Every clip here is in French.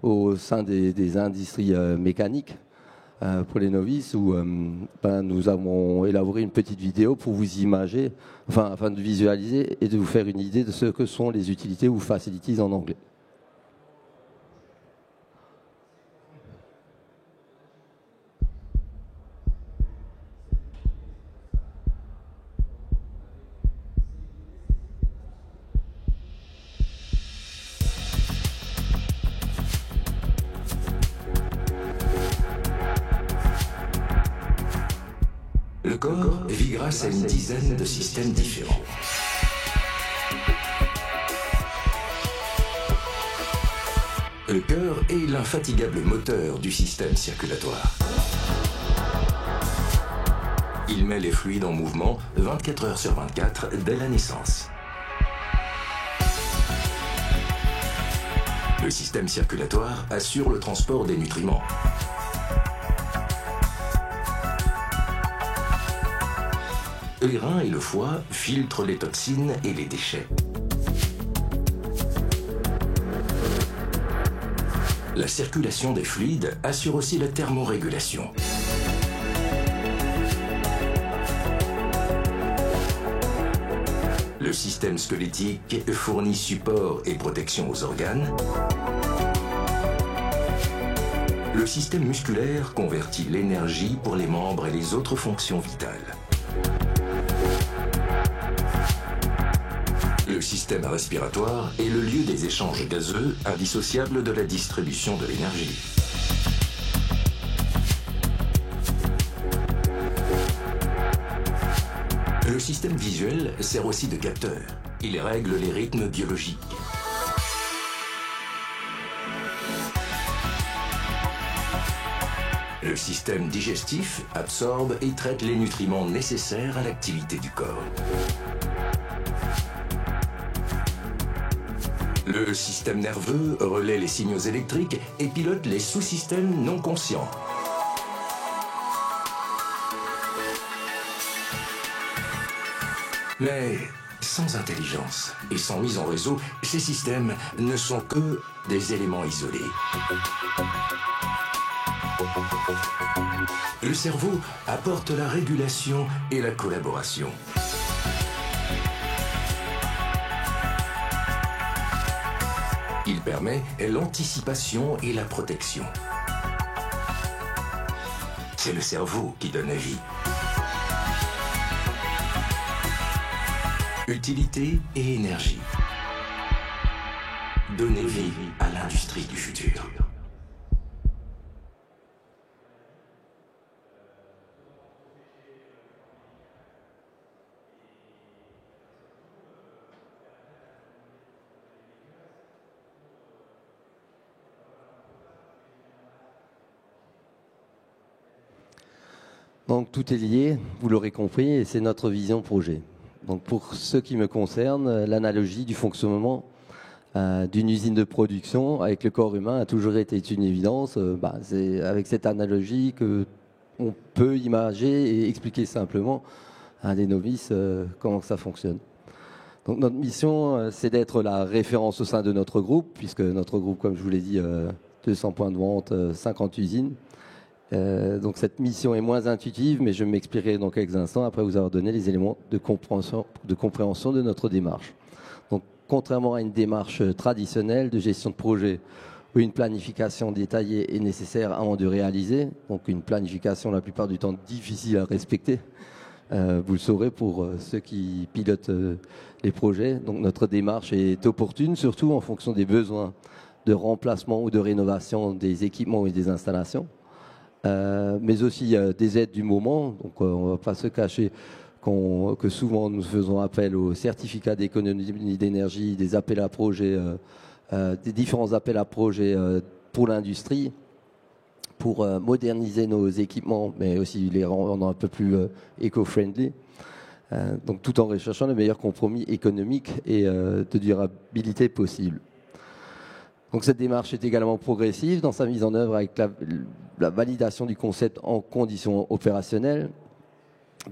au sein des industries mécaniques pour les novices où nous avons élaboré une petite vidéo pour vous imager, afin de visualiser et de vous faire une idée de ce que sont les utilités ou facilities en anglais. Le corps vit grâce à une dizaine de systèmes différents. Le cœur est l'infatigable moteur du système circulatoire. Il met les fluides en mouvement 24 heures sur 24 dès la naissance. Le système circulatoire assure le transport des nutriments. Les reins et le foie filtrent les toxines et les déchets. La circulation des fluides assure aussi la thermorégulation. Le système squelettique fournit support et protection aux organes. Le système musculaire convertit l'énergie pour les membres et les autres fonctions vitales. Le système respiratoire est le lieu des échanges gazeux indissociables de la distribution de l'énergie. Le système visuel sert aussi de capteur. Il règle les rythmes biologiques. Le système digestif absorbe et traite les nutriments nécessaires à l'activité du corps. Le système nerveux relaie les signaux électriques et pilote les sous-systèmes non conscients. Mais sans intelligence et sans mise en réseau, ces systèmes ne sont que des éléments isolés. Le cerveau apporte la régulation et la collaboration. Il permet l'anticipation et la protection. C'est le cerveau qui donne la vie. Utilité et énergie. Donnez vie à l'industrie du futur. Donc tout est lié, vous l'aurez compris, et c'est notre vision projet. Donc pour ce qui me concerne, l'analogie du fonctionnement d'une usine de production avec le corps humain a toujours été une évidence. C'est avec cette analogie qu'on peut imager et expliquer simplement à des novices comment ça fonctionne. Donc notre mission, c'est d'être la référence au sein de notre groupe, puisque notre groupe, comme je vous l'ai dit, 200 points de vente, 50 usines. Donc cette mission est moins intuitive, mais je m'expliquerai dans quelques instants après vous avoir donné les éléments de compréhension de notre démarche. Donc contrairement à une démarche traditionnelle de gestion de projet où une planification détaillée est nécessaire avant de réaliser, donc une planification la plupart du temps difficile à respecter, vous le saurez pour ceux qui pilotent les projets. Donc notre démarche est opportune, surtout en fonction des besoins de remplacement ou de rénovation des équipements et des installations. Mais aussi des aides du moment. Donc on ne va pas se cacher que souvent nous faisons appel aux certificats d'économie d'énergie, des appels à projets, des différents appels à projets pour l'industrie, pour moderniser nos équipements, mais aussi les rendre un peu plus éco-friendly. Donc tout en recherchant le meilleur compromis économique et de durabilité possible. Donc cette démarche est également progressive dans sa mise en œuvre avec la validation du concept en conditions opérationnelles.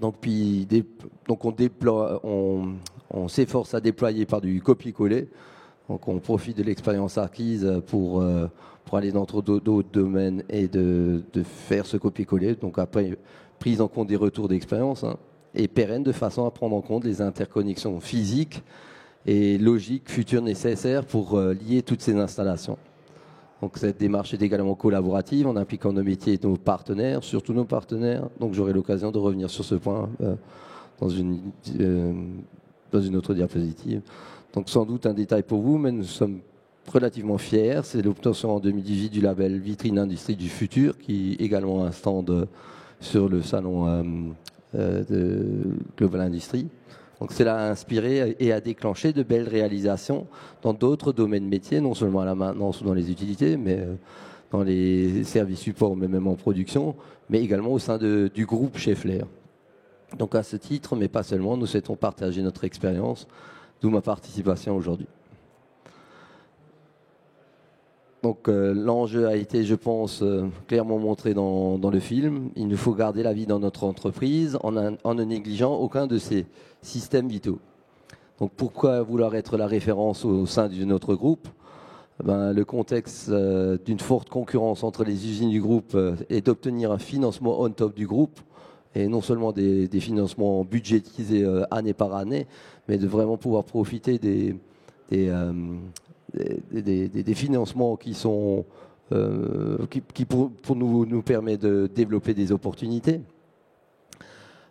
Donc on s'efforce à déployer par du copier-coller. Donc on profite de l'expérience acquise pour aller dans d'autres domaines et de faire ce copier-coller. Donc après, prise en compte des retours d'expérience, hein, et pérenne de façon à prendre en compte les interconnexions physiques et logiques futures nécessaires pour lier toutes ces installations. Donc cette démarche est également collaborative en impliquant nos métiers et nos partenaires, surtout nos partenaires. Donc j'aurai l'occasion de revenir sur ce point dans une autre diapositive. Donc sans doute un détail pour vous, mais nous sommes relativement fiers. C'est l'obtention en 2018 du label Vitrine Industrie du Futur, qui est également un stand sur le salon de Global Industry. Donc cela a inspiré et a déclenché de belles réalisations dans d'autres domaines métiers, non seulement à la maintenance ou dans les utilités, mais dans les services supports, mais même en production, mais également au sein du groupe Schaeffler. Donc à ce titre, mais pas seulement, nous souhaitons partager notre expérience, d'où ma participation aujourd'hui. Donc l'enjeu a été, je pense, clairement montré dans le film. Il nous faut garder la vie dans notre entreprise en ne négligeant aucun de ces systèmes vitaux. Donc pourquoi vouloir être la référence au sein de notre groupe ? Le contexte d'une forte concurrence entre les usines du groupe est d'obtenir un financement on top du groupe, et non seulement des financements budgétisés année par année, mais de vraiment pouvoir profiter des financements qui sont qui pour nous permet de développer des opportunités,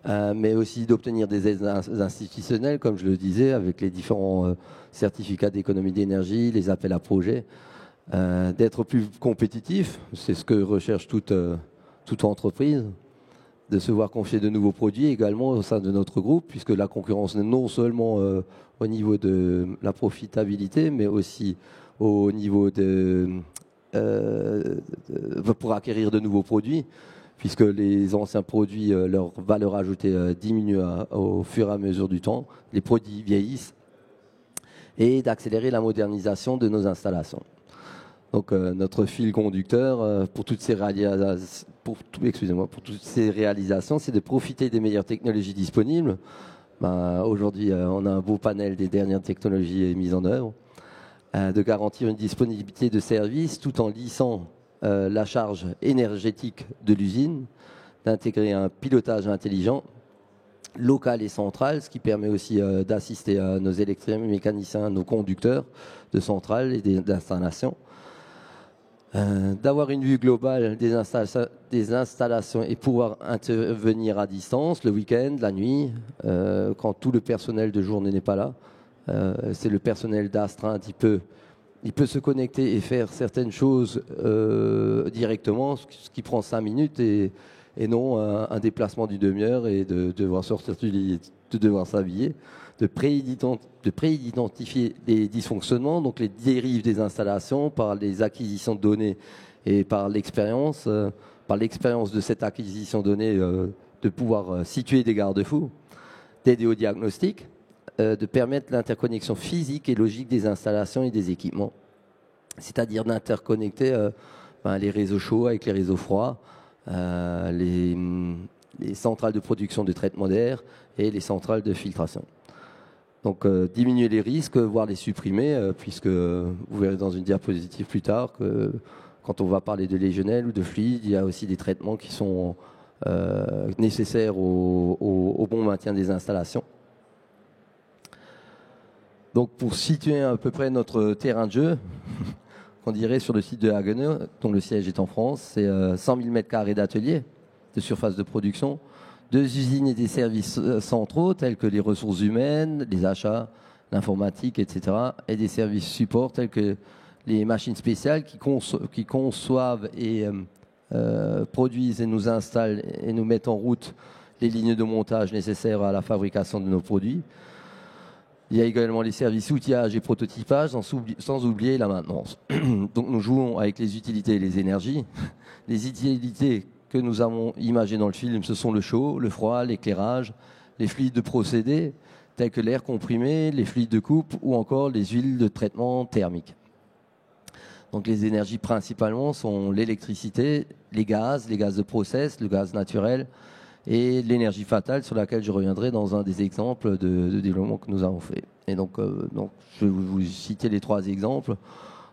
mais aussi d'obtenir des aides institutionnelles, comme je le disais, avec les différents certificats d'économie d'énergie, les appels à projets, d'être plus compétitif, c'est ce que recherche toute entreprise, de se voir confier de nouveaux produits également au sein de notre groupe, puisque la concurrence n'est non seulement au niveau de la profitabilité, mais aussi au niveau pour acquérir de nouveaux produits, puisque les anciens produits, leur valeur ajoutée diminue au fur et à mesure du temps, les produits vieillissent, et d'accélérer la modernisation de nos installations. Donc notre fil conducteur pour toutes ces réalisations, c'est de profiter des meilleures technologies disponibles. Aujourd'hui, on a un beau panel des dernières technologies mises en œuvre, de garantir une disponibilité de service tout en lissant la charge énergétique de l'usine, d'intégrer un pilotage intelligent, local et central, ce qui permet aussi d'assister à nos électromécaniciens, nos conducteurs de centrales et d'installations. D'avoir une vue globale des installations et pouvoir intervenir à distance le week-end, la nuit, quand tout le personnel de journée n'est pas là. C'est le personnel d'astreinte, il peut se connecter et faire certaines choses directement, ce qui prend 5 minutes et non un déplacement d'une demi-heure et de devoir sortir du lit, de devoir s'habiller, de préidentifier les dysfonctionnements, donc les dérives des installations par les acquisitions de données et par l'expérience de cette acquisition de données, de pouvoir situer des garde-fous, d'aider au diagnostic, de permettre l'interconnexion physique et logique des installations et des équipements, c'est-à-dire d'interconnecter les réseaux chauds avec les réseaux froids, les centrales de production de traitement d'air et les centrales de filtration. Donc diminuer les risques, voire les supprimer, puisque vous verrez dans une diapositive plus tard que quand on va parler de légionnel ou de fluide, il y a aussi des traitements qui sont nécessaires au bon maintien des installations. Donc pour situer à peu près notre terrain de jeu, on dirait sur le site de Haguenau, dont le siège est en France, c'est 100 000 m² d'ateliers de surface de production, 2 usines et des services centraux tels que les ressources humaines, les achats, l'informatique, etc. et des services supports tels que les machines spéciales qui conçoivent et produisent et nous installent et nous mettent en route les lignes de montage nécessaires à la fabrication de nos produits. Il y a également les services outillage et prototypage, sans oublier la maintenance. Donc nous jouons avec les utilités et les énergies. Les utilités que nous avons imagées dans le film, ce sont le chaud, le froid, l'éclairage, les fluides de procédés, tels que l'air comprimé, les fluides de coupe ou encore les huiles de traitement thermique. Donc les énergies principalement sont l'électricité, les gaz de process, le gaz naturel, et l'énergie fatale sur laquelle je reviendrai dans un des exemples de développement que nous avons fait. Et donc, je vais vous citer les 3 exemples.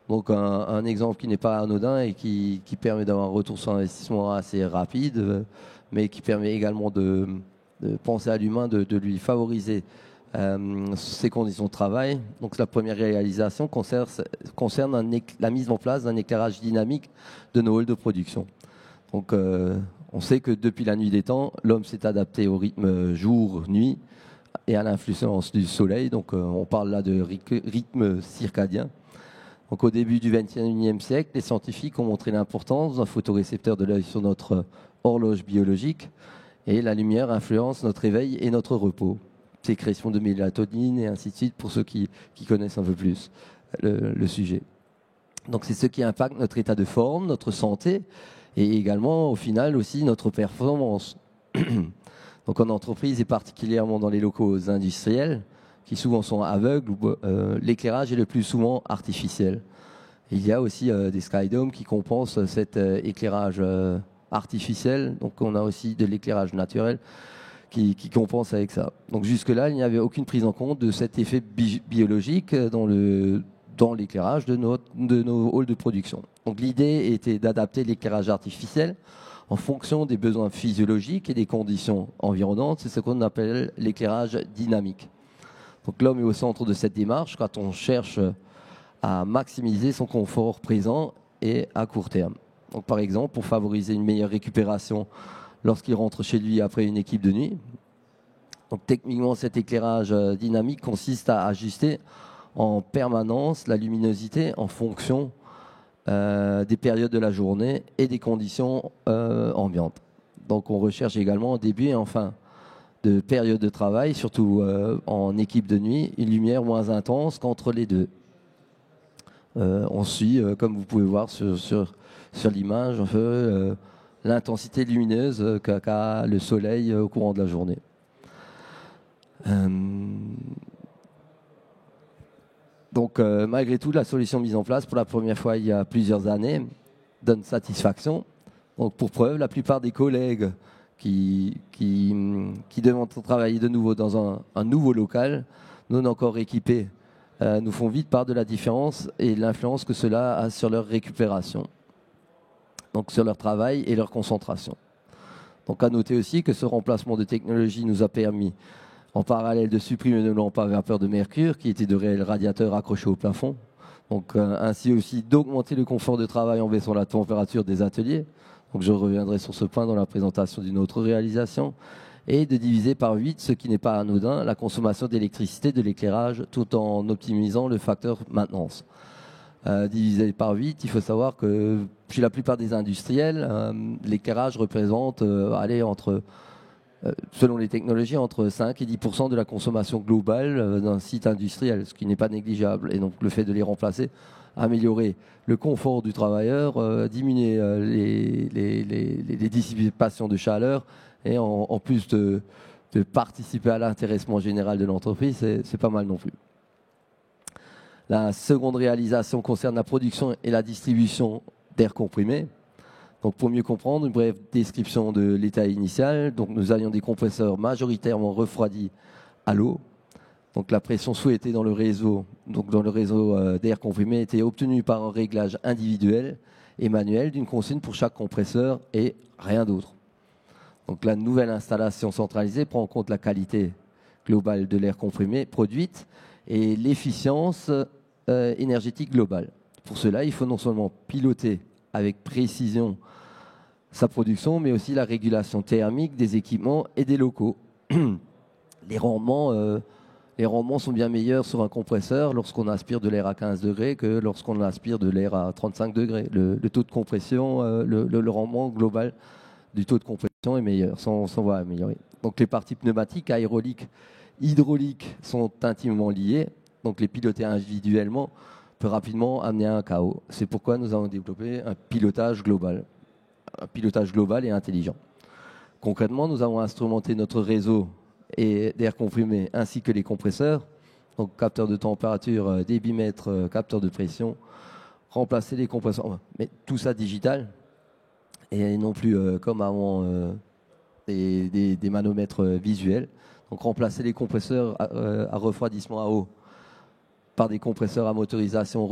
Donc un exemple qui n'est pas anodin et qui permet d'avoir un retour sur investissement assez rapide, mais qui permet également de penser à l'humain, de lui favoriser ses conditions de travail. Donc la première réalisation concerne la mise en place d'un éclairage dynamique de nos halls de production. Donc on sait que depuis la nuit des temps, l'homme s'est adapté au rythme jour-nuit et à l'influence du soleil. Donc on parle là de rythme circadien. Donc, au début du XXIe siècle, les scientifiques ont montré l'importance d'un photorécepteur de l'œil sur notre horloge biologique, et la lumière influence notre éveil et notre repos, sécrétion de mélatonine et ainsi de suite pour ceux qui connaissent un peu plus le sujet. Donc c'est ce qui impacte notre état de forme, notre santé et également au final aussi notre performance. Donc en entreprise et particulièrement dans les locaux industriels, qui souvent sont aveugles, où l'éclairage est le plus souvent artificiel. Il y a aussi des skydomes qui compensent cet éclairage artificiel. Donc on a aussi de l'éclairage naturel qui compense avec ça. Donc jusque-là, il n'y avait aucune prise en compte de cet effet biologique dans l'éclairage de nos halls de production. Donc l'idée était d'adapter l'éclairage artificiel en fonction des besoins physiologiques et des conditions environnantes. C'est ce qu'on appelle l'éclairage dynamique. Donc l'homme est au centre de cette démarche quand on cherche à maximiser son confort présent et à court terme. Donc par exemple, pour favoriser une meilleure récupération lorsqu'il rentre chez lui après une équipe de nuit. Donc techniquement, cet éclairage dynamique consiste à ajuster en permanence la luminosité en fonction des périodes de la journée et des conditions ambiantes. Donc on recherche également au début et en fin de période de travail, surtout en équipe de nuit, une lumière moins intense qu'entre les deux. On suit, comme vous pouvez voir sur l'image, l'intensité lumineuse qu'a le soleil au courant de la journée. Donc, malgré tout, la solution mise en place pour la première fois il y a plusieurs années donne satisfaction. Donc, pour preuve, la plupart des collègues qui demandent de travailler de nouveau dans un nouveau local, non encore équipé, nous font vite part de la différence et l'influence que cela a sur leur récupération, donc sur leur travail et leur concentration. Donc à noter aussi que ce remplacement de technologie nous a permis en parallèle de supprimer nos lampes à vapeur de mercure qui étaient de réels radiateurs accrochés au plafond, donc ainsi aussi d'augmenter le confort de travail en baissant la température des ateliers. Donc je reviendrai sur ce point dans la présentation d'une autre réalisation, et de diviser par 8, ce qui n'est pas anodin, la consommation d'électricité de l'éclairage tout en optimisant le facteur maintenance. Divisé par 8, il faut savoir que chez la plupart des industriels, l'éclairage représente, selon les technologies, entre 5 et 10% de la consommation globale d'un site industriel, ce qui n'est pas négligeable. Et donc le fait de les remplacer, améliorer le confort du travailleur, diminuer les dissipations de chaleur, et en plus de participer à l'intéressement général de l'entreprise, c'est pas mal non plus. La seconde réalisation concerne la production et la distribution d'air comprimé. Donc pour mieux comprendre, une brève description de l'état initial. Donc nous avions des compresseurs majoritairement refroidis à l'eau. Donc la pression souhaitée dans le réseau d'air comprimé était obtenue par un réglage individuel et manuel d'une consigne pour chaque compresseur et rien d'autre. Donc la nouvelle installation centralisée prend en compte la qualité globale de l'air comprimé produite et l'efficience énergétique globale. Pour cela, il faut non seulement piloter avec précision sa production, mais aussi la régulation thermique des équipements et des locaux. Les rendements sont bien meilleurs sur un compresseur lorsqu'on aspire de l'air à 15 degrés que lorsqu'on aspire de l'air à 35 degrés. Le taux de compression, le rendement global du taux de compression est meilleur, s'en va améliorer. Donc les parties pneumatiques, aéroliques, hydrauliques sont intimement liées. Donc les piloter individuellement peut rapidement amener à un chaos. C'est pourquoi nous avons développé un pilotage global et intelligent. Concrètement, nous avons instrumenté notre réseau d'air comprimé ainsi que les compresseurs, donc capteurs de température, débitmètre, capteurs de pression, remplacer les compresseurs, mais tout ça digital et non plus comme avant des manomètres visuels. Donc remplacer les compresseurs à refroidissement à eau par des compresseurs à motorisation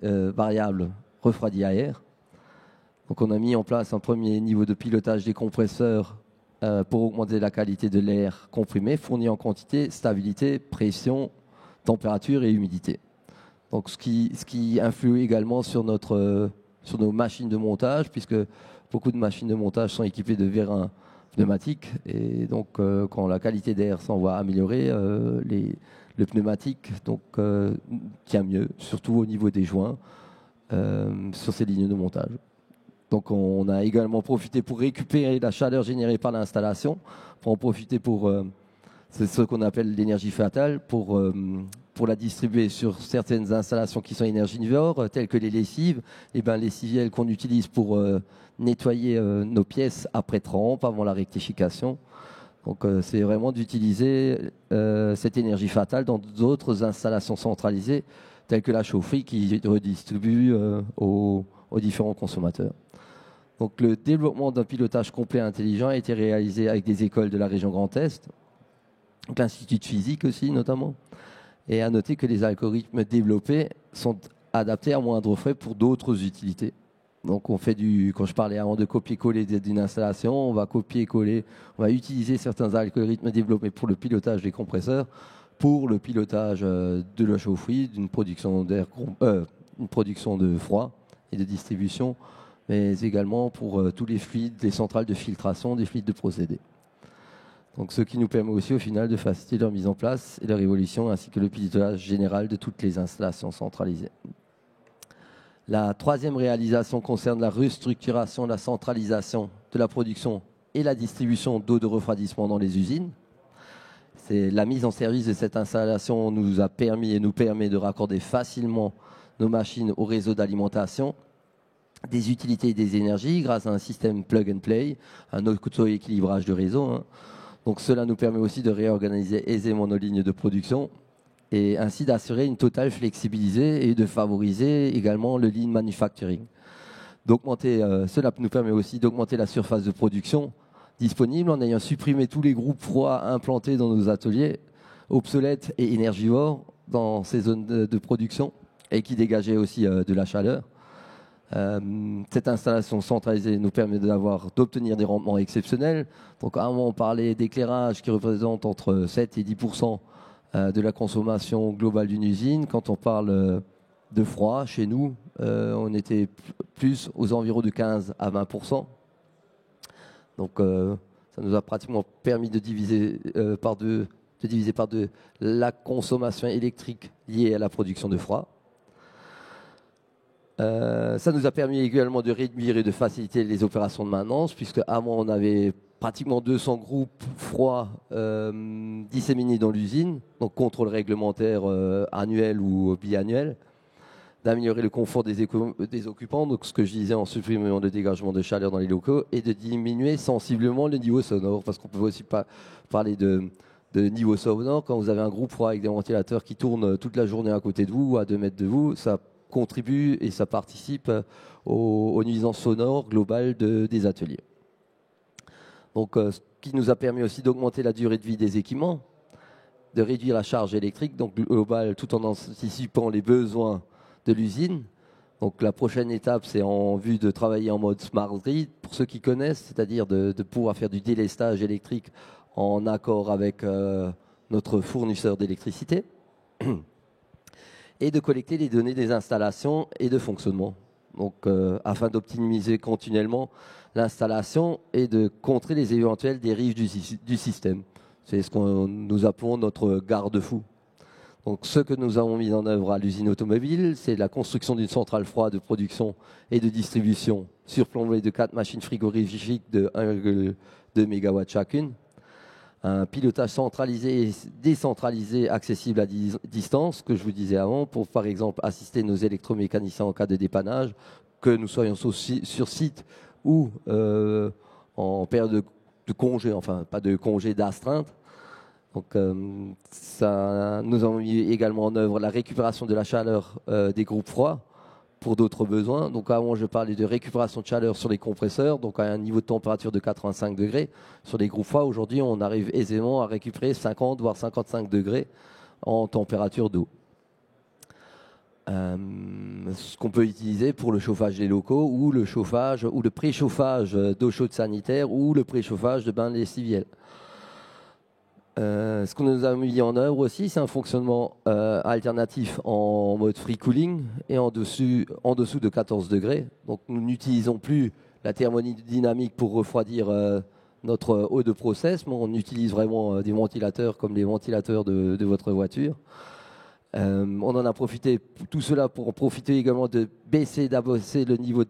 variable refroidi à air. Donc on a mis en place un premier niveau de pilotage des compresseurs pour augmenter la qualité de l'air comprimé, fourni en quantité, stabilité, pression, température et humidité. Donc ce qui influe également sur nos machines de montage, puisque beaucoup de machines de montage sont équipées de vérins pneumatiques. Et donc quand la qualité d'air s'en va améliorer, le pneumatique tient mieux, surtout au niveau des joints sur ces lignes de montage. Donc on a également profité pour récupérer la chaleur générée par l'installation, pour en profiter c'est ce qu'on appelle l'énergie fatale, pour la distribuer sur certaines installations qui sont énergivores, telles que les lessives, et les civiels qu'on utilise pour nettoyer nos pièces après trempe, avant la rectification. Donc c'est vraiment d'utiliser cette énergie fatale dans d'autres installations centralisées, telles que la chaufferie qui redistribue aux différents consommateurs. Donc le développement d'un pilotage complet intelligent a été réalisé avec des écoles de la région Grand Est, l'Institut de physique aussi notamment. Et à noter que les algorithmes développés sont adaptés à moindre frais pour d'autres utilités. Donc on fait quand je parlais avant de copier-coller d'une installation, on va copier-coller, on va utiliser certains algorithmes développés pour le pilotage des compresseurs, pour le pilotage de la chaufferie, d'une production une production de froid et de distribution, mais également pour tous les fluides, les centrales de filtration, des fluides de procédés. Donc, ce qui nous permet aussi au final de faciliter leur mise en place et leur évolution, ainsi que le pilotage général de toutes les installations centralisées. La troisième réalisation concerne la restructuration, la centralisation de la production et la distribution d'eau de refroidissement dans les usines. La mise en service de cette installation nous a permis et nous permet de raccorder facilement nos machines au réseau d'alimentation, des utilités et des énergies grâce à un système plug and play, un auto-équilibrage de réseau. Donc cela nous permet aussi de réorganiser aisément nos lignes de production et ainsi d'assurer une totale flexibilité et de favoriser également le lean manufacturing. Cela nous permet aussi d'augmenter la surface de production disponible en ayant supprimé tous les groupes froids implantés dans nos ateliers, obsolètes et énergivores dans ces zones de production et qui dégageaient aussi de la chaleur. Cette installation centralisée nous permet d'obtenir des rendements exceptionnels. Donc, à un moment, on parlait d'éclairage qui représente entre 7 et 10% de la consommation globale d'une usine. Quand on parle de froid, chez nous, on était plus aux environs de 15 à 20%. Donc, ça nous a pratiquement permis de diviser par deux la consommation électrique liée à la production de froid. Ça nous a permis également de réduire et de faciliter les opérations de maintenance, puisque avant on avait pratiquement 200 groupes froids disséminés dans l'usine, donc contrôle réglementaire annuel ou biannuel, d'améliorer le confort des occupants, donc ce que je disais en supprimant le dégagement de chaleur dans les locaux, et de diminuer sensiblement le niveau sonore, parce qu'on peut aussi parler de niveau sonore. Quand vous avez un groupe froid avec des ventilateurs qui tournent toute la journée à côté de vous ou à 2 mètres de vous, ça contribue et ça participe aux nuisances sonores globales des ateliers. Donc, ce qui nous a permis aussi d'augmenter la durée de vie des équipements, de réduire la charge électrique, donc globale, tout en anticipant les besoins de l'usine. Donc, la prochaine étape, c'est en vue de travailler en mode smart grid, pour ceux qui connaissent, c'est-à-dire de pouvoir faire du délestage électrique en accord avec notre fournisseur d'électricité. Et de collecter les données des installations et de fonctionnement. Donc, afin d'optimiser continuellement l'installation et de contrer les éventuelles dérives du système. C'est ce que nous appelons notre garde-fou. Donc, ce que nous avons mis en œuvre à l'usine automobile, c'est la construction d'une centrale froide de production et de distribution surplombée de 4 machines frigorifiques de 1,2 MW chacune. Un pilotage centralisé et décentralisé accessible à distance, que je vous disais avant, pour par exemple assister nos électromécaniciens en cas de dépannage, que nous soyons sur site ou en période de congé, enfin pas de congé, d'astreinte. Donc nous avons mis également en œuvre la récupération de la chaleur des groupes froids pour d'autres besoins. Donc avant, je parlais de récupération de chaleur sur les compresseurs, donc à un niveau de température de 85 degrés. Sur les groupes froids, aujourd'hui, on arrive aisément à récupérer 50 voire 55 degrés en température d'eau. ce qu'on peut utiliser pour le chauffage des locaux ou le chauffage ou le préchauffage d'eau chaude sanitaire ou le préchauffage de bains lessiviels. Ce qu'on nous a mis en œuvre aussi, c'est un fonctionnement alternatif en mode free cooling et en dessous de 14 degrés. Donc nous n'utilisons plus la thermodynamique pour refroidir notre eau de process, mais on utilise vraiment des ventilateurs comme les ventilateurs de votre voiture. On en a profité, tout cela pour profiter également de baisser, d'abaisser le niveau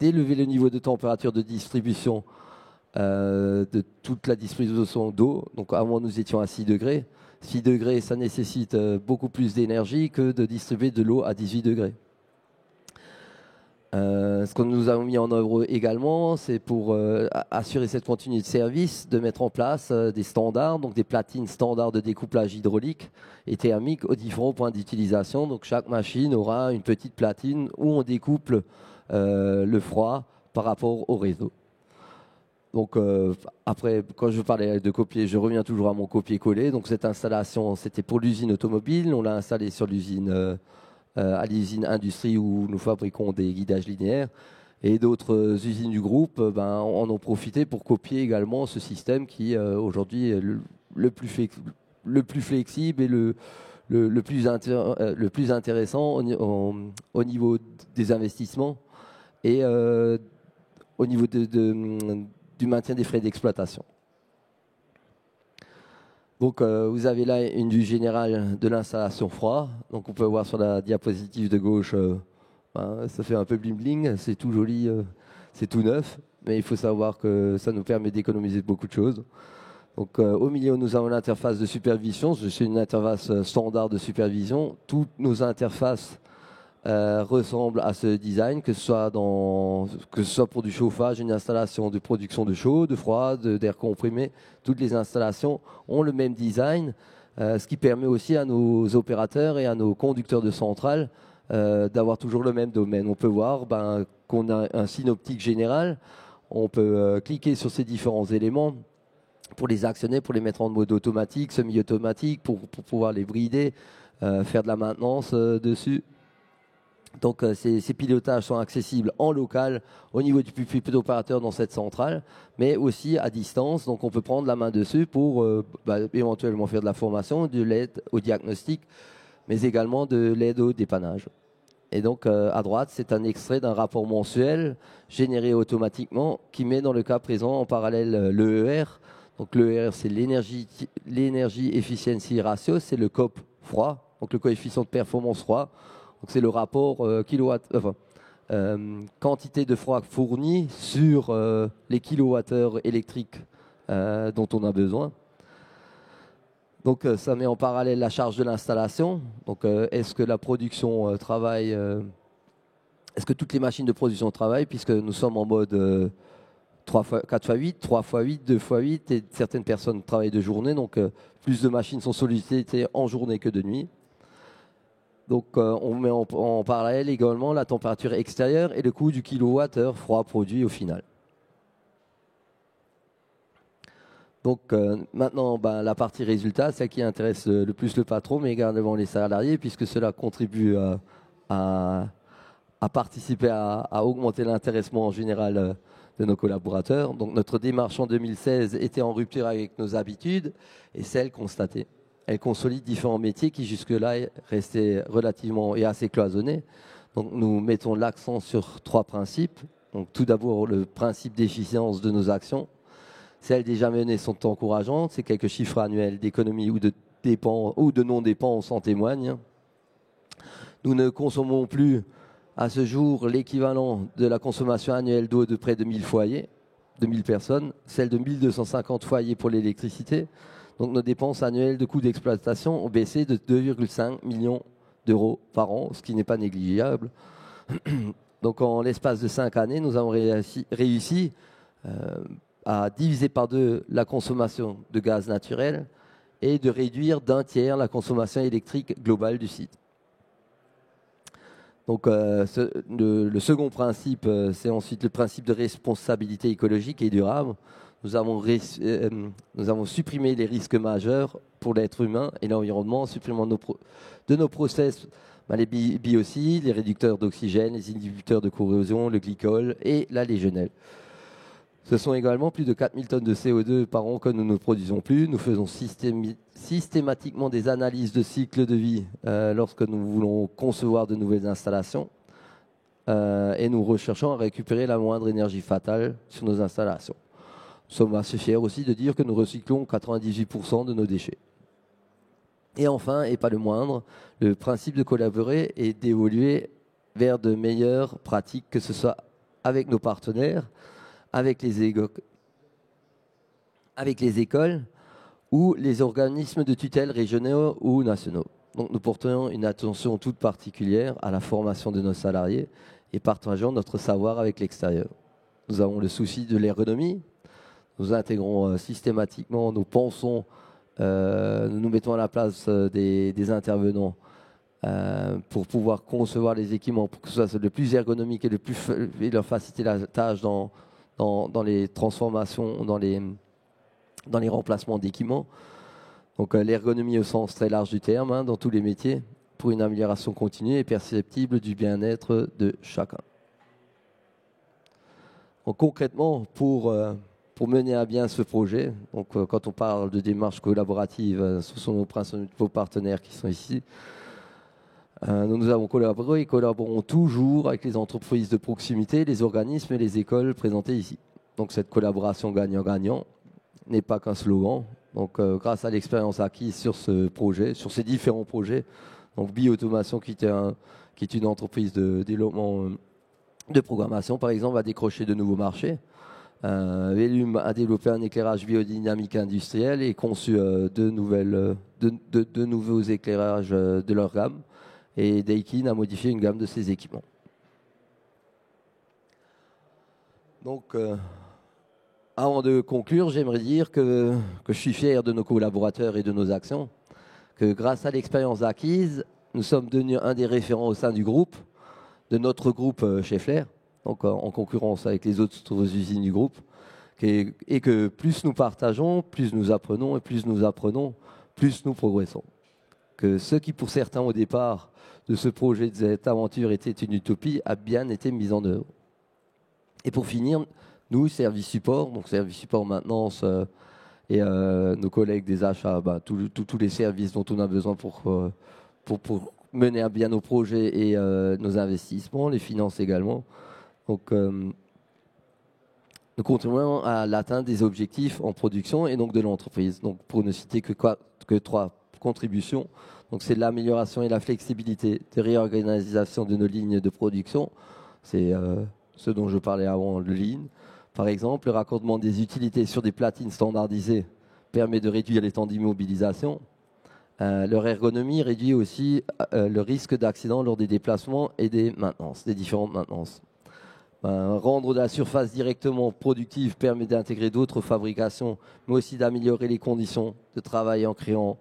d'élever le niveau de température de distribution de toute la distribution d'eau. Donc avant nous étions à 6 degrés. 6 degrés, ça nécessite beaucoup plus d'énergie que de distribuer de l'eau à 18 degrés. Ce que nous avons mis en œuvre également, c'est pour assurer cette continuité de service, de mettre en place des standards, donc des platines standards de découplage hydraulique et thermique aux différents points d'utilisation. Donc chaque machine aura une petite platine où on découple le froid par rapport au réseau. Donc après, quand je parlais de copier, je reviens toujours à mon copier-coller. Donc cette installation, c'était pour l'usine automobile. On l'a installée sur l'usine à l'usine industrie où nous fabriquons des guidages linéaires. Et d'autres usines du groupe en ont profité pour copier également ce système qui aujourd'hui est le plus flexible et le plus intéressant au niveau des investissements et au niveau du maintien des frais d'exploitation. Donc vous avez là une vue générale de l'installation froid. Donc on peut voir sur la diapositive de gauche, ça fait un peu bling bling, c'est tout joli, c'est tout neuf, mais il faut savoir que ça nous permet d'économiser beaucoup de choses. Donc au milieu nous avons l'interface de supervision, c'est une interface standard de supervision. Toutes nos interfaces ressemblent à ce design, que ce soit pour du chauffage, une installation de production de chaud, de froid, d'air comprimé. Toutes les installations ont le même design, ce qui permet aussi à nos opérateurs et à nos conducteurs de centrale d'avoir toujours le même domaine. On peut voir qu'on a un synoptique général, on peut cliquer sur ces différents éléments pour les actionner, pour les mettre en mode automatique, semi-automatique, pour pouvoir les brider, faire de la maintenance dessus. Donc ces pilotages sont accessibles en local au niveau du pupitre d'opérateur dans cette centrale, mais aussi à distance. Donc on peut prendre la main dessus pour éventuellement faire de la formation, de l'aide au diagnostic, mais également de l'aide au dépannage. Et donc à droite, c'est un extrait d'un rapport mensuel généré automatiquement qui met dans le cas présent en parallèle l'EER. Donc l'EER, c'est l'énergie efficiency ratio, c'est le COP froid, donc le coefficient de performance froid. Donc c'est le rapport quantité de froid fourni sur les kilowattheures électriques dont on a besoin. Donc ça met en parallèle la charge de l'installation. Donc est-ce que la production travaille est-ce que toutes les machines de production travaillent, puisque nous sommes en mode 4x8, 3x8, 2x8 et certaines personnes travaillent de journée, donc plus de machines sont sollicitées en journée que de nuit. Donc on met en parallèle également la température extérieure et le coût du kilowattheure froid produit au final. Donc maintenant, la partie résultat, celle qui intéresse le plus le patron, mais également les salariés, puisque cela contribue à participer à augmenter l'intéressement en général de nos collaborateurs. Donc notre démarche en 2016 était en rupture avec nos habitudes et celle constatée. Elle consolide différents métiers qui jusque-là restaient relativement et assez cloisonnés. Donc nous mettons l'accent sur 3 principes. Donc tout d'abord le principe d'efficience de nos actions. Celles déjà menées sont encourageantes. Ces quelques chiffres annuels d'économie ou de non-dépenses en témoignent. Nous ne consommons plus à ce jour l'équivalent de la consommation annuelle d'eau de près de 1000 foyers, de 1000 personnes, celle de 1250 foyers pour l'électricité. Donc nos dépenses annuelles de coûts d'exploitation ont baissé de 2,5 millions d'euros par an, ce qui n'est pas négligeable. Donc en l'espace de 5 années, nous avons réussi à diviser par 2 la consommation de gaz naturel et de réduire d'1 tiers la consommation électrique globale du site. Donc le second principe, c'est ensuite le principe de responsabilité écologique et durable. Nous avons supprimé les risques majeurs pour l'être humain et l'environnement en supprimant de nos process Les biocides, les réducteurs d'oxygène, les inhibiteurs de corrosion, le glycol et la légionelle. Ce sont également plus de 4000 tonnes de CO2 par an que nous ne produisons plus. Nous faisons systématiquement des analyses de cycle de vie lorsque nous voulons concevoir de nouvelles installations. Et nous recherchons à récupérer la moindre énergie fatale sur nos installations. Nous sommes assez fiers aussi de dire que nous recyclons 98% de nos déchets. Et enfin, et pas le moindre, le principe de collaborer et d'évoluer vers de meilleures pratiques, que ce soit avec nos partenaires, avec les écoles ou les organismes de tutelle régionaux ou nationaux. Donc nous portons une attention toute particulière à la formation de nos salariés et partageons notre savoir avec l'extérieur. Nous avons le souci de l'ergonomie. Nous intégrons systématiquement, nous pensons, nous nous mettons à la place des intervenants pour pouvoir concevoir les équipements pour que ce soit le plus ergonomique et leur faciliter la tâche dans les transformations, dans les remplacements d'équipements. Donc l'ergonomie au sens très large du terme, dans tous les métiers, pour une amélioration continue et perceptible du bien-être de chacun. Donc, concrètement, pour mener à bien ce projet, donc, quand on parle de démarche collaborative, ce sont nos principaux partenaires qui sont ici. Nous avons collaboré et collaborons toujours avec les entreprises de proximité, les organismes et les écoles présentées ici. Donc cette collaboration gagnant-gagnant n'est pas qu'un slogan. Donc grâce à l'expérience acquise sur ce projet, sur ces différents projets, donc Bioautomation qui est une entreprise de développement de programmation par exemple, a décroché de nouveaux marchés. Velum a développé un éclairage biodynamique industriel et conçu de nouveaux éclairages de leur gamme. Et Daikin a modifié une gamme de ses équipements. Donc, avant de conclure, j'aimerais dire que je suis fier de nos collaborateurs et de nos actions, que grâce à l'expérience acquise, nous sommes devenus un des référents au sein du groupe, de notre groupe chez Flair, donc en concurrence avec les autres usines du groupe, et que plus nous partageons, plus nous apprenons, et plus nous apprenons, plus nous progressons. Que ce qui, pour certains au départ de ce projet, de cette aventure, était une utopie, a bien été mis en œuvre. Et pour finir, nous, service support, donc service support maintenance et nos collègues des achats, tous les services dont on a besoin pour mener à bien nos projets et nos investissements, les finances également. Donc, nous continuons à l'atteinte des objectifs en production et donc de l'entreprise. Donc, pour ne citer que 3 contributions, donc c'est l'amélioration et la flexibilité de réorganisation de nos lignes de production. C'est ce dont je parlais avant, le Lean. Par exemple, le raccordement des utilités sur des platines standardisées permet de réduire les temps d'immobilisation. Leur ergonomie réduit aussi le risque d'accident lors des déplacements et des maintenances, des différentes maintenances. Rendre la surface directement productive permet d'intégrer d'autres fabrications, mais aussi d'améliorer les conditions de travail en créant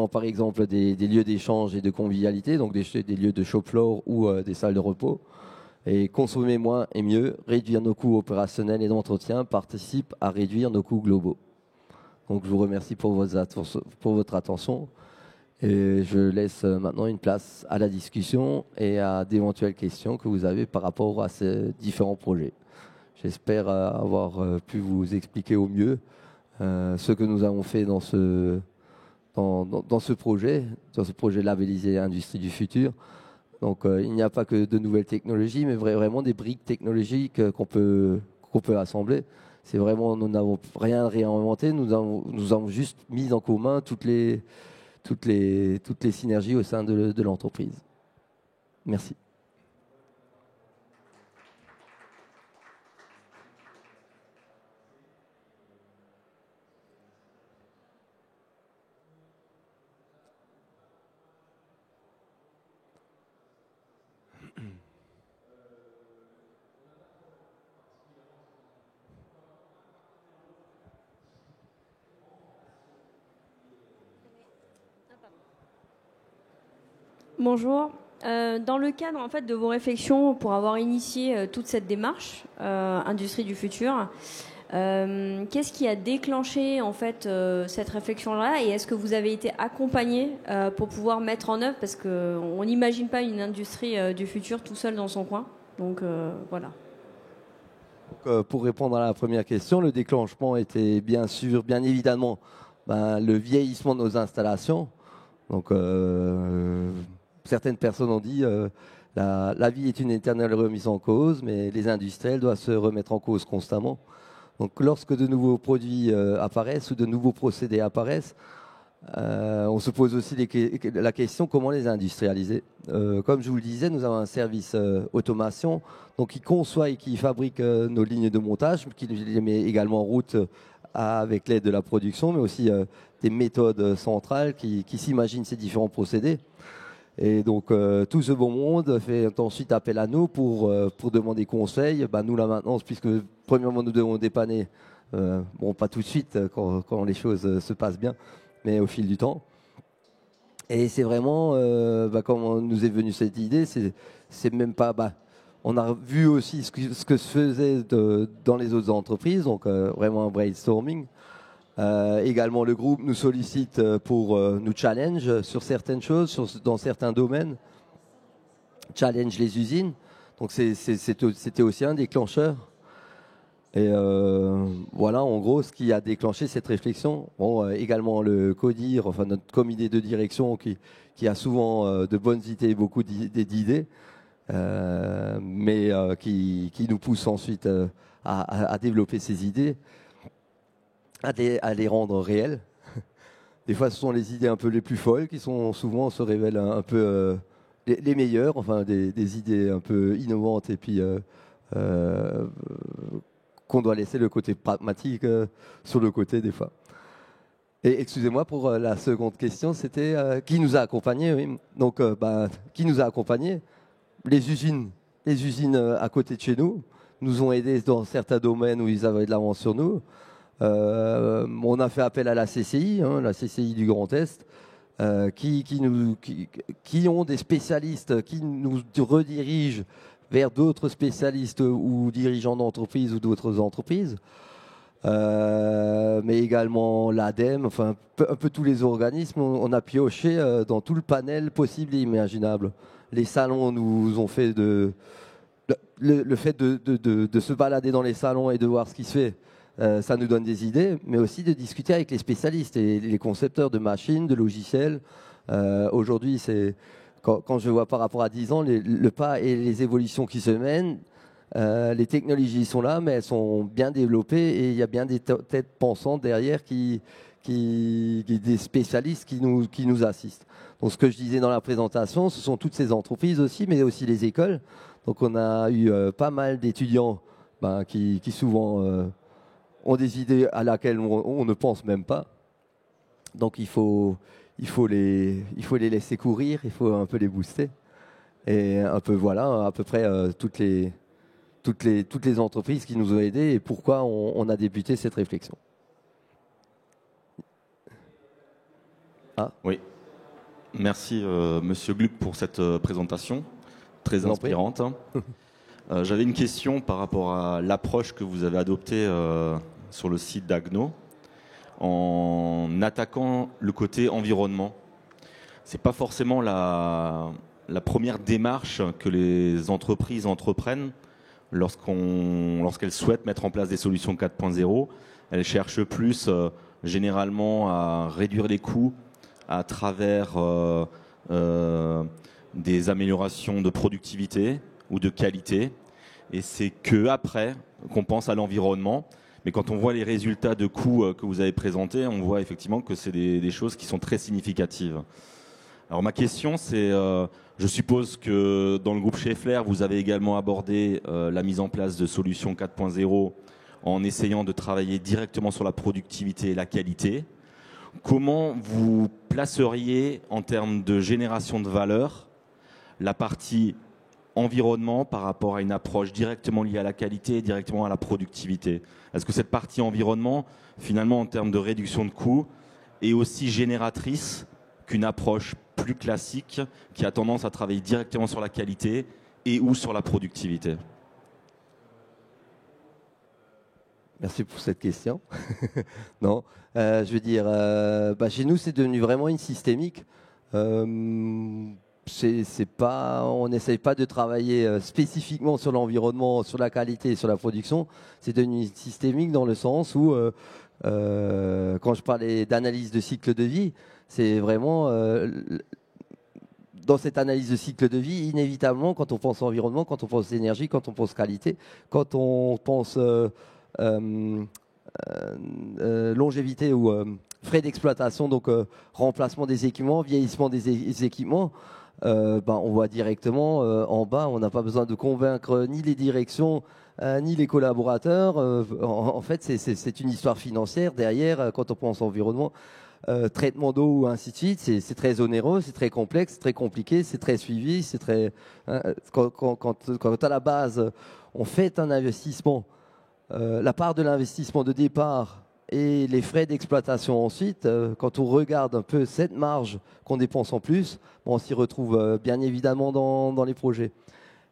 par exemple des lieux d'échange et de convivialité, donc des lieux de shop floor ou des salles de repos. Et consommer moins et mieux, réduire nos coûts opérationnels et d'entretien participe à réduire nos coûts globaux. Donc je vous remercie pour votre attention et je laisse maintenant une place à la discussion et à d'éventuelles questions que vous avez par rapport à ces différents projets. J'espère avoir pu vous expliquer au mieux ce que nous avons fait dans ce projet labellisé Industrie du futur. Donc il n'y a pas que de nouvelles technologies, mais vraiment des briques technologiques qu'on peut assembler. C'est vraiment, nous n'avons rien réinventé, nous avons juste mis en commun toutes les synergies au sein de l'entreprise. Merci. Bonjour. Dans le cadre en fait, de vos réflexions pour avoir initié toute cette démarche Industrie du futur, Qu'est-ce qui a déclenché en fait cette réflexion-là, et est-ce que vous avez été accompagné pour pouvoir mettre en œuvre, parce qu'on n'imagine pas une industrie du futur tout seul dans son coin. Donc voilà. Donc, pour répondre à la première question, le déclenchement était bien évidemment, le vieillissement de nos installations. Donc, certaines personnes ont dit la vie est une éternelle remise en cause, mais les industriels doivent se remettre en cause constamment. Donc, lorsque de nouveaux produits apparaissent ou de nouveaux procédés apparaissent, on se pose aussi la question comment les industrialiser. Comme je vous le disais, nous avons un service automation, donc qui conçoit et qui fabrique nos lignes de montage, qui les met également en route avec l'aide de la production, mais aussi des méthodes centrales qui s'imaginent ces différents procédés. Et donc tout ce beau monde fait ensuite appel à nous pour demander conseil. Nous, la maintenance, puisque premièrement nous devons dépanner, pas tout de suite quand les choses se passent bien, mais au fil du temps. Et c'est vraiment, comment nous est venue cette idée, c'est même pas... on a vu aussi ce que se faisait dans les autres entreprises, donc vraiment un brainstorming. Également, le groupe nous sollicite pour nous challenge sur certaines choses, dans certains domaines. Challenge les usines. Donc c'était aussi un déclencheur. Et voilà, en gros, ce qui a déclenché cette réflexion. Bon, également le CODIR, enfin notre comité de direction qui a souvent de bonnes idées, beaucoup d'idées, mais qui nous pousse ensuite à développer ces idées, à les rendre réelles. Des fois, ce sont les idées un peu les plus folles qui sont souvent se révèlent un peu les meilleures, enfin des idées un peu innovantes et puis qu'on doit laisser le côté pragmatique sur le côté des fois. Et excusez-moi pour la seconde question, c'était qui nous a accompagnés, oui. Donc, qui nous a accompagnés? Les usines à côté de chez nous ont aidés dans certains domaines où ils avaient de l'avance sur nous. On a fait appel à la CCI, la CCI du Grand Est, qui ont des spécialistes qui nous redirigent vers d'autres spécialistes ou dirigeants d'entreprises ou d'autres entreprises, mais également l'ADEME, enfin un peu tous les organismes. On a pioché dans tout le panel possible et imaginable. Les salons nous ont fait le fait de se balader dans les salons et de voir ce qui se fait, ça nous donne des idées, mais aussi de discuter avec les spécialistes et les concepteurs de machines, de logiciels. Aujourd'hui, quand je vois par rapport à 10 ans, le pas et les évolutions qui se mènent, les technologies sont là, mais elles sont bien développées et il y a bien des têtes pensantes derrière des spécialistes qui nous assistent. Donc ce que je disais dans la présentation, ce sont toutes ces entreprises aussi, mais aussi les écoles. Donc on a eu pas mal d'étudiants qui souvent ont des idées à laquelle on ne pense même pas. Donc il faut les laisser courir, il faut un peu les booster. Et un peu voilà, à peu près toutes les entreprises qui nous ont aidés et pourquoi on a débuté cette réflexion. Oui. Merci Monsieur Gluck pour cette présentation très inspirante. J'avais une question par rapport à l'approche que vous avez adoptée sur le site d'Agno en attaquant le côté environnement. C'est pas forcément la première démarche que les entreprises entreprennent lorsqu'elles souhaitent mettre en place des solutions 4.0. Elles cherchent plus généralement à réduire les coûts à travers des améliorations de productivité ou de qualité. Et c'est qu'après qu'on pense à l'environnement. Mais quand on voit les résultats de coûts que vous avez présentés, on voit effectivement que c'est des choses qui sont très significatives. Alors ma question, c'est, je suppose que dans le groupe Schaeffler, vous avez également abordé la mise en place de solutions 4.0 en essayant de travailler directement sur la productivité et la qualité. Comment vous placeriez en termes de génération de valeur la partie environnement par rapport à une approche directement liée à la qualité et directement à la productivité? Est-ce que cette partie environnement, finalement, en termes de réduction de coûts, est aussi génératrice qu'une approche plus classique qui a tendance à travailler directement sur la qualité et ou sur la productivité? Merci pour cette question. Non, je veux dire, chez nous, c'est devenu vraiment une systémique. C'est pas, on n'essaye pas de travailler spécifiquement sur l'environnement, sur la qualité, sur la production. C'est devenu systémique dans le sens où, quand je parlais d'analyse de cycle de vie, c'est vraiment dans cette analyse de cycle de vie, inévitablement, quand on pense environnement, quand on pense énergie, quand on pense qualité, quand on pense longévité ou frais d'exploitation, donc remplacement des équipements, vieillissement des équipements, on voit directement en bas, on n'a pas besoin de convaincre ni les directions ni les collaborateurs. En fait, c'est une histoire financière derrière quand on pense environnement. Traitement d'eau ou ainsi de suite, c'est très onéreux, c'est très complexe, c'est très compliqué, c'est très suivi, c'est très quand à la base on fait un investissement, la part de l'investissement de départ et les frais d'exploitation ensuite, quand on regarde un peu cette marge qu'on dépense en plus, on s'y retrouve bien évidemment dans les projets.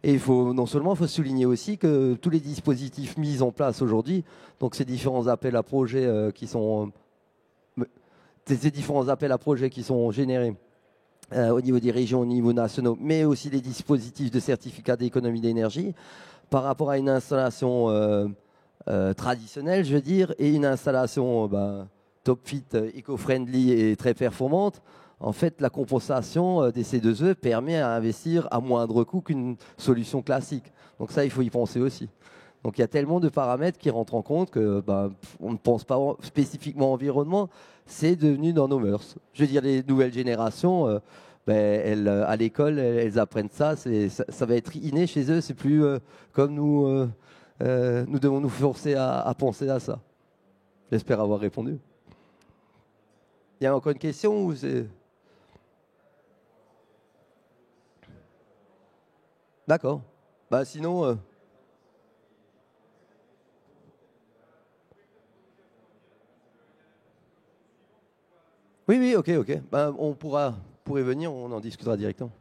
Et non seulement, il faut souligner aussi que tous les dispositifs mis en place aujourd'hui, donc ces différents appels à projets qui sont générés au niveau des régions, au niveau national, mais aussi les dispositifs de certificat d'économie d'énergie, par rapport à une installation traditionnelle, je veux dire, et une installation top fit, éco-friendly et très performante. En fait, la compensation des C2E permet à investir à moindre coût qu'une solution classique. Donc ça, il faut y penser aussi. Donc il y a tellement de paramètres qui rentrent en compte que on ne pense pas spécifiquement environnement, c'est devenu dans nos mœurs. Je veux dire, les nouvelles générations, à l'école, elles apprennent ça, ça va être inné chez eux, c'est plus comme nous, nous devons nous forcer à penser à ça. J'espère avoir répondu. Il y a encore une question ou c'est... D'accord. Sinon... Oui, ok. On pourrait venir, on en discutera directement.